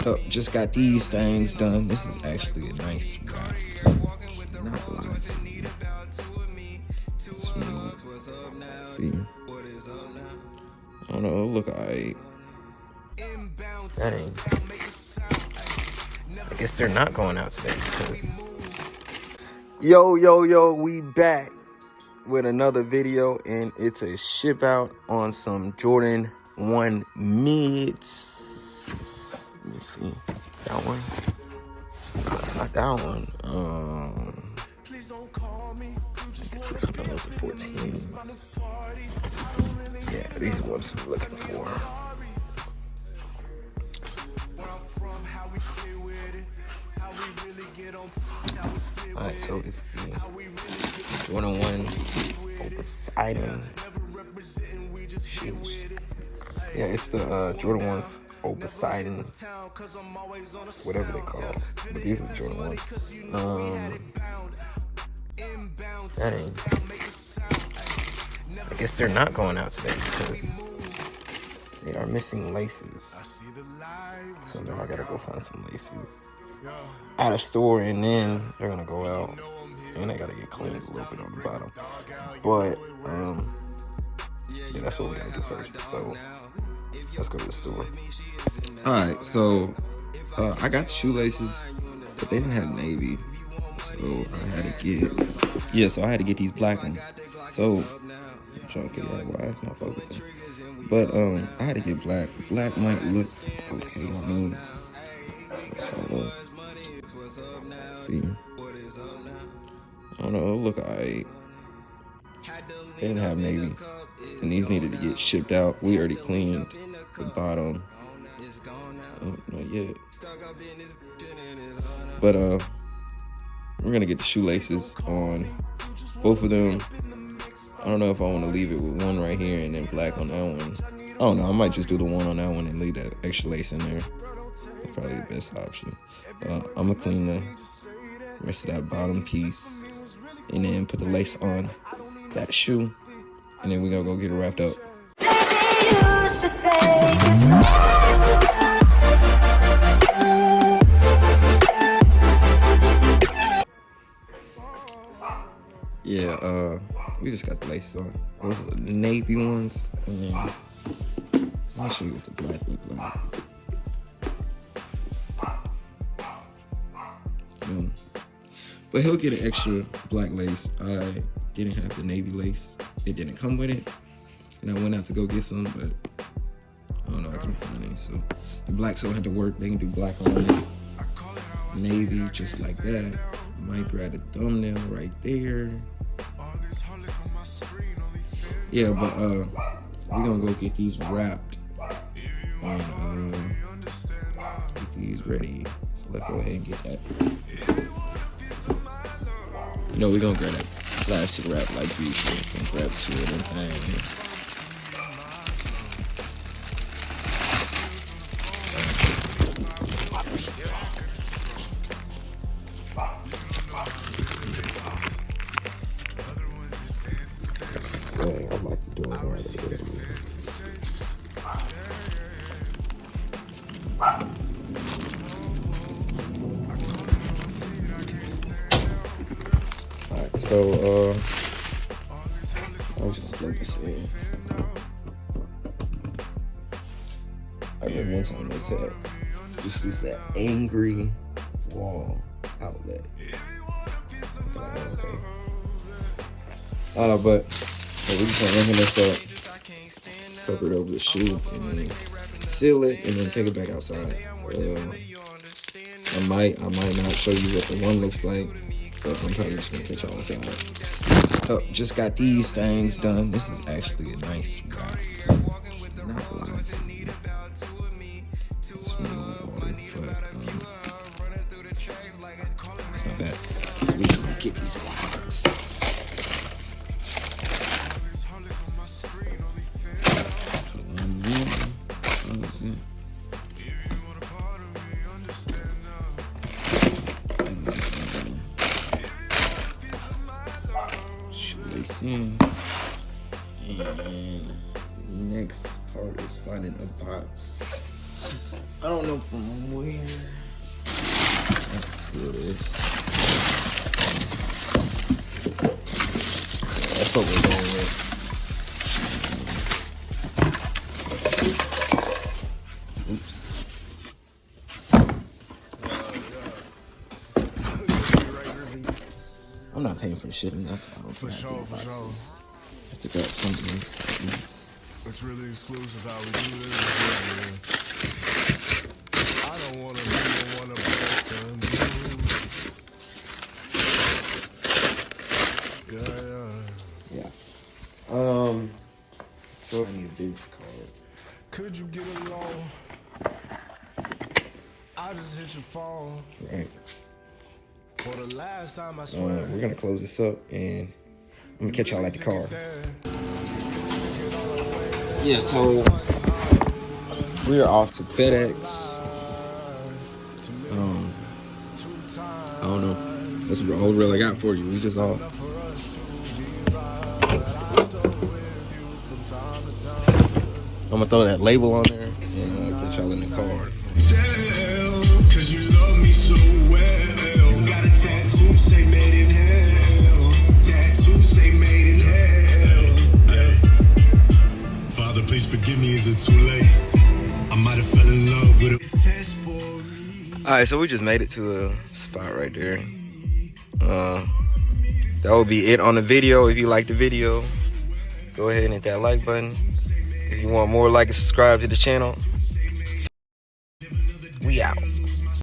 Oh, just got these things done. This is actually a nice spot. Not gonna lie to you. See, I don't know. Look, alright. Dang. I guess they're not going out today because. Yo, we back with another video, and it's a ship out on some Jordan 1 mids. Let me see. That one? No, it's not that one. I guess this one was a 14. Yeah, these are the ones I'm looking for. Alright, so it's the Jordan 1 Poseidon. Yeah, it's the Jordan 1's Poseidon, whatever they call it. But these are Jordan 1's. Dang. I guess they're not going out today because they are missing laces. So now I gotta go find some laces at a store, and then they're gonna go out, and I gotta get cleaned a little bit on the bottom. But yeah, that's what we gotta do first. So let's go to the store. All right, so I got the shoelaces, but they didn't have navy, so I had to get these black ones. So I'm trying to figure out why it's not focusing, but I had to get black. Black might look okay on me. See, I don't know. Look, alright. They didn't have navy, and these needed to get shipped out. We already cleaned the bottom. Not yet. But we're gonna get the shoelaces on both of them. I don't know if I want to leave it with one right here and then black on that one. I don't know. I might just do the one on that one and leave that extra lace in there. That's probably the best option. I'm gonna clean the rest of that bottom piece and then put the lace on that shoe, and then we're gonna go get it wrapped up. Yeah, we just got the laces on. Those are the navy ones, and then I'll show you what the black look like. But he'll get an extra black lace. I didn't have the navy lace. It didn't come with it. And I went out to go get some, but I don't know, I couldn't find any. So the black so had to work. They can do black on navy just like that. Might grab a thumbnail right there. Yeah, but we're gonna go get these wrapped and get these ready. So let's go ahead and get that. You know, we're gonna grab that plastic wrap like usual and grab 2 of them things. Dang, I like to do it right there. So, I was just like to say, I remember one time this was that angry wall outlet. Okay. But we're just gonna run this up, cover it over the shoe, and then seal it, and then take it back outside. I might not show you what the one looks like, but I'm probably just gonna catch y'all outside. Oh, just got these things done. This is actually a nice spot. Not gonna lie to you. Smooth water, but it's not bad. So we just gonna get these parts. And next part is finding a box. I don't know from where. Let's do this. That's what we're going with. Oops. I'm not paying for shipping. That's why I don't for sure. I have to grab something inside. It's really exclusive how we do this. I don't wanna be the one to break the news. Yeah. So I need a business card. Could you get along? I just hit your phone. Right. For the last time, I swear. We're gonna close this up and I'm gonna catch y'all at the car. Yeah, so we are off to FedEx. I don't know. That's all really I got for you. We just off. I'm gonna throw that label on there and catch y'all in the car. Cause you love me so well. Got a tattoo say made in hell. Tattoo say made in hell. Hey. Father, please forgive me, is it too late? I might have fell in love with a test for me. Alright, so we just made it to a spot right there. That will be it on the video. If you like the video, go ahead and hit that like button. If you want more, like and subscribe to the channel. We out.